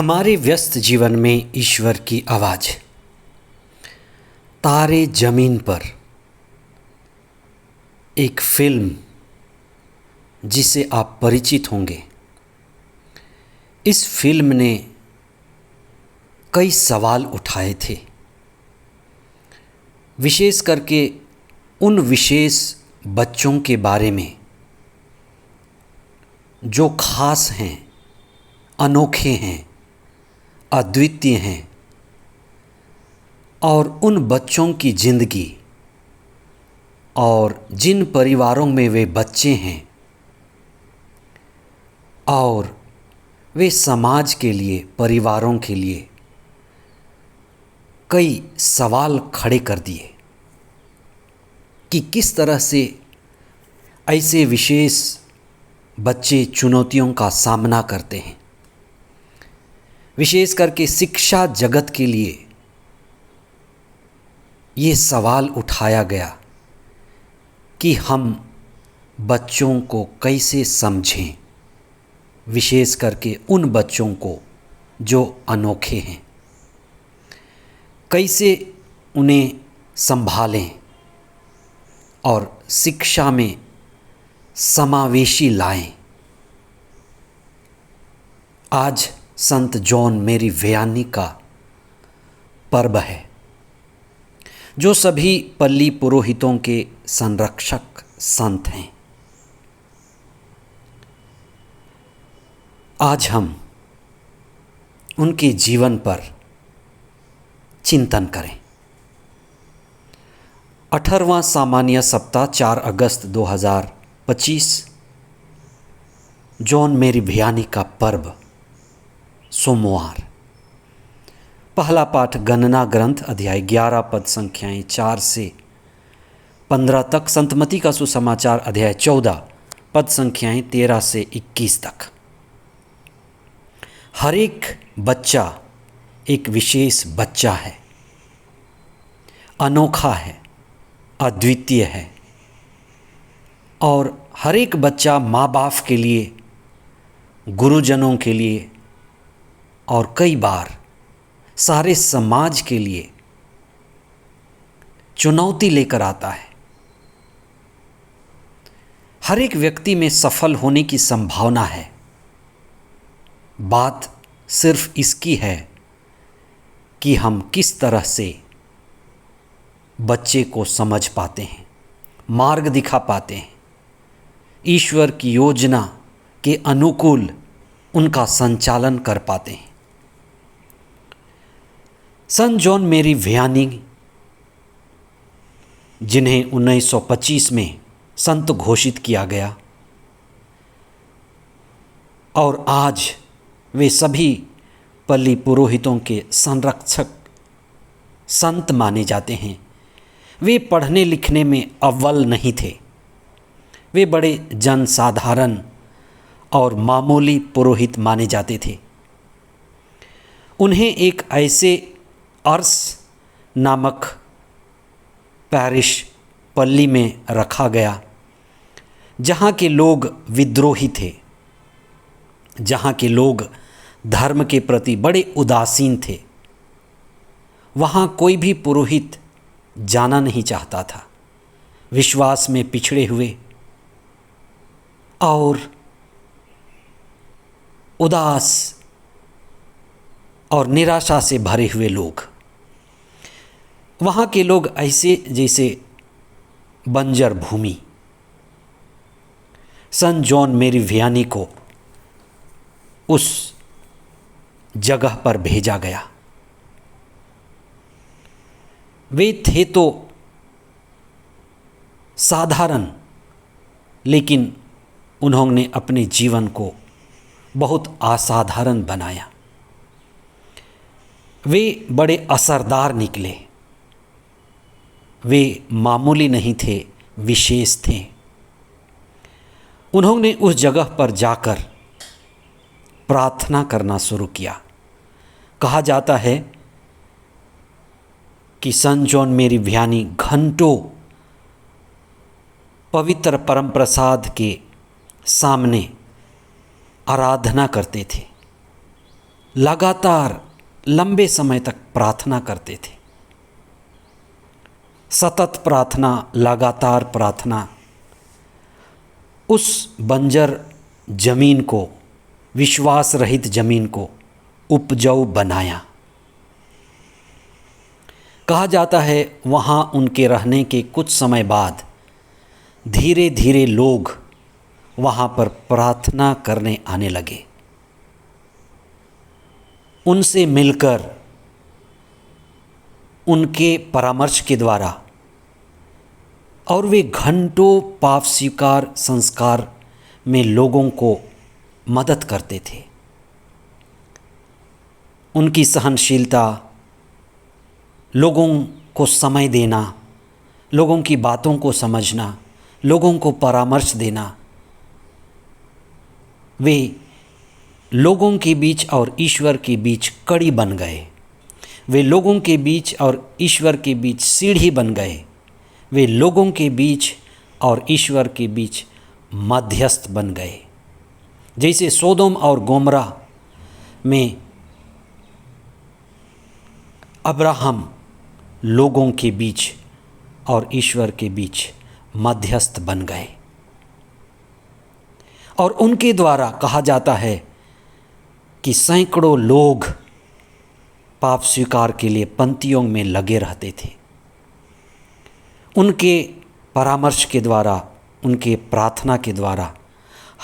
हमारे व्यस्त जीवन में ईश्वर की आवाज़। तारे ज़मीन पर एक फिल्म जिसे आप परिचित होंगे। इस फिल्म ने कई सवाल उठाए थे, विशेष करके उन विशेष बच्चों के बारे में जो खास हैं, अनोखे हैं, अद्वितीय हैं, और उन बच्चों की ज़िंदगी और जिन परिवारों में वे बच्चे हैं और वे समाज के लिए, परिवारों के लिए कई सवाल खड़े कर दिए कि किस तरह से ऐसे विशेष बच्चे चुनौतियों का सामना करते हैं। विशेष करके शिक्षा जगत के लिए ये सवाल उठाया गया कि हम बच्चों को कैसे समझें, विशेष करके उन बच्चों को जो अनोखे हैं, कैसे उन्हें संभालें और शिक्षा में समावेशी लाएं। आज संत जॉन मेरी वियानी का पर्व है, जो सभी पल्ली पुरोहितों के संरक्षक संत हैं। आज हम उनके जीवन पर चिंतन करें। 18वां सामान्य सप्ताह 4 अगस्त 2025, जॉन मेरी वियानी का पर्व, सोमवार। पहला पाठ गणना ग्रंथ अध्याय 11 पद संख्याएं 4 से 15 तक, संतमती का सुसमाचार अध्याय 14 पद संख्याएं 13 से 21 तक। हर एक बच्चा एक विशेष बच्चा है, अनोखा है, अद्वितीय है, और हर एक बच्चा माँ बाप के लिए, गुरुजनों के लिए और कई बार सारे समाज के लिए चुनौती लेकर आता है। हर एक व्यक्ति में सफल होने की संभावना है। बात सिर्फ इसकी है कि हम किस तरह से बच्चे को समझ पाते हैं, मार्ग दिखा पाते हैं, ईश्वर की योजना के अनुकूल उनका संचालन कर पाते हैं। संत जॉन मेरी वियानी, जिन्हें 1925 में संत घोषित किया गया और आज वे सभी पल्ली पुरोहितों के संरक्षक संत माने जाते हैं, वे पढ़ने लिखने में अव्वल नहीं थे। वे बड़े जनसाधारण और मामूली पुरोहित माने जाते थे। उन्हें एक ऐसे अर्स नामक पैरिश पल्ली में रखा गया जहाँ के लोग विद्रोही थे, जहाँ के लोग धर्म के प्रति बड़े उदासीन थे। वहाँ कोई भी पुरोहित जाना नहीं चाहता था। विश्वास में पिछड़े हुए और उदास और निराशा से भरे हुए लोग, वहाँ के लोग ऐसे जैसे बंजर भूमि। संत जॉन मेरी वियानी को उस जगह पर भेजा गया। वे थे तो साधारण, लेकिन उन्होंने अपने जीवन को बहुत असाधारण बनाया। वे बड़े असरदार निकले। वे मामूली नहीं थे, विशेष थे। उन्होंने उस जगह पर जाकर प्रार्थना करना शुरू किया। कहा जाता है कि संत जॉन मेरी वियानी घंटों पवित्र परम प्रसाद के सामने आराधना करते थे। लगातार लंबे समय तक प्रार्थना करते थे। सतत प्रार्थना, लगातार प्रार्थना उस बंजर जमीन को, विश्वास रहित जमीन को उपजाऊ बनाया। कहा जाता है वहाँ उनके रहने के कुछ समय बाद धीरे धीरे लोग वहाँ पर प्रार्थना करने आने लगे। उनसे मिलकर, उनके परामर्श के द्वारा, और वे घंटों पाप स्वीकार संस्कार में लोगों को मदद करते थे। उनकी सहनशीलता, लोगों को समय देना, लोगों की बातों को समझना, लोगों को परामर्श देना, वे लोगों के बीच और ईश्वर के बीच कड़ी बन गए। वे लोगों के बीच और ईश्वर के बीच सीढ़ी बन गए। वे लोगों के बीच और ईश्वर के बीच मध्यस्थ बन गए। जैसे सोदोम और गोमरा में अब्राहम लोगों के बीच और ईश्वर के बीच मध्यस्थ बन गए, और उनके द्वारा कहा जाता है कि सैकड़ों लोग पाप स्वीकार के लिए पंक्तियों में लगे रहते थे। उनके परामर्श के द्वारा, उनके प्रार्थना के द्वारा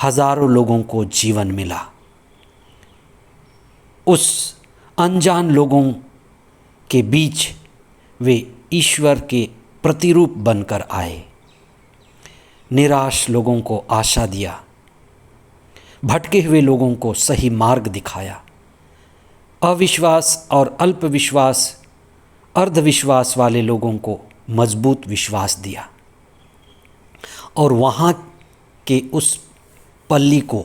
हजारों लोगों को जीवन मिला। उस अनजान लोगों के बीच वे ईश्वर के प्रतिरूप बनकर आए। निराश लोगों को आशा दिया, भटके हुए लोगों को सही मार्ग दिखाया, अविश्वास और अल्पविश्वास, अर्धविश्वास वाले लोगों को मजबूत विश्वास दिया, और वहाँ के उस पल्ली को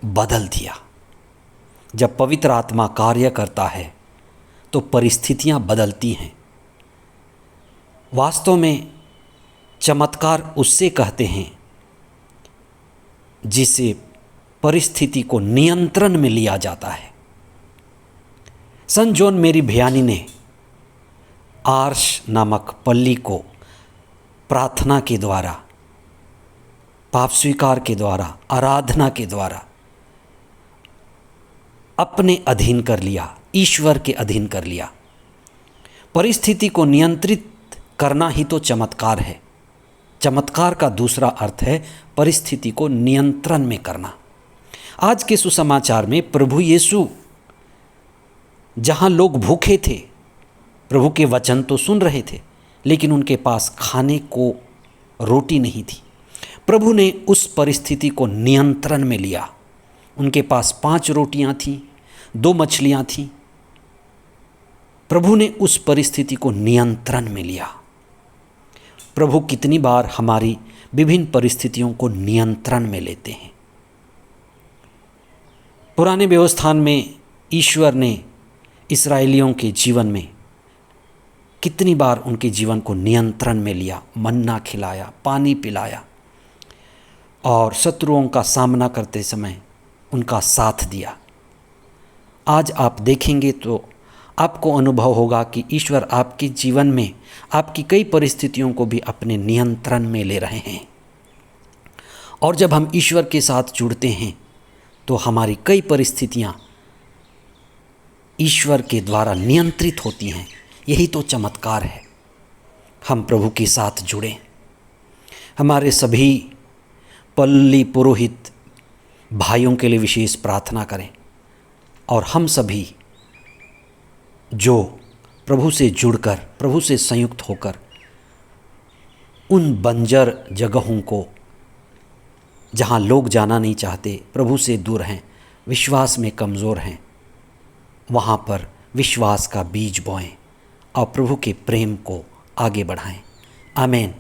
बदल दिया। जब पवित्र आत्मा कार्य करता है तो परिस्थितियाँ बदलती हैं। वास्तव में चमत्कार उससे कहते हैं जिसे परिस्थिति को नियंत्रण में लिया जाता है। संत जॉन मेरी भियानी ने आर्श नामक पल्ली को प्रार्थना के द्वारा, पाप स्वीकार के द्वारा, आराधना के द्वारा अपने अधीन कर लिया, ईश्वर के अधीन कर लिया। परिस्थिति को नियंत्रित करना ही तो चमत्कार है। चमत्कार का दूसरा अर्थ है परिस्थिति को नियंत्रण में करना। आज के सुसमाचार में प्रभु यीशु, जहाँ लोग भूखे थे, प्रभु के वचन तो सुन रहे थे, लेकिन उनके पास खाने को रोटी नहीं थी। प्रभु ने उस परिस्थिति को नियंत्रण में लिया। उनके पास 5 रोटियां थीं, 2 मछलियां थीं। प्रभु ने उस परिस्थिति को नियंत्रण में लिया। प्रभु कितनी बार हमारी विभिन्न परिस्थितियों को नियंत्रण में लेते हैं। पुराने व्यवस्थान में ईश्वर ने इस्राएलियों के जीवन में कितनी बार उनके जीवन को नियंत्रण में लिया, मन्ना खिलाया, पानी पिलाया, और शत्रुओं का सामना करते समय उनका साथ दिया। आज आप देखेंगे तो आपको अनुभव होगा कि ईश्वर आपके जीवन में आपकी कई परिस्थितियों को भी अपने नियंत्रण में ले रहे हैं। और जब हम ईश्वर के साथ जुड़ते हैं तो हमारी कई परिस्थितियां ईश्वर के द्वारा नियंत्रित होती हैं। यही तो चमत्कार है। हम प्रभु के साथ जुड़ें। हमारे सभी पल्ली पुरोहित भाइयों के लिए विशेष प्रार्थना करें, और हम सभी जो प्रभु से जुड़कर, प्रभु से संयुक्त होकर उन बंजर जगहों को, जहाँ लोग जाना नहीं चाहते, प्रभु से दूर हैं, विश्वास में कमज़ोर हैं, वहाँ पर विश्वास का बीज बोएं और प्रभु के प्रेम को आगे बढ़ाएं। आमीन।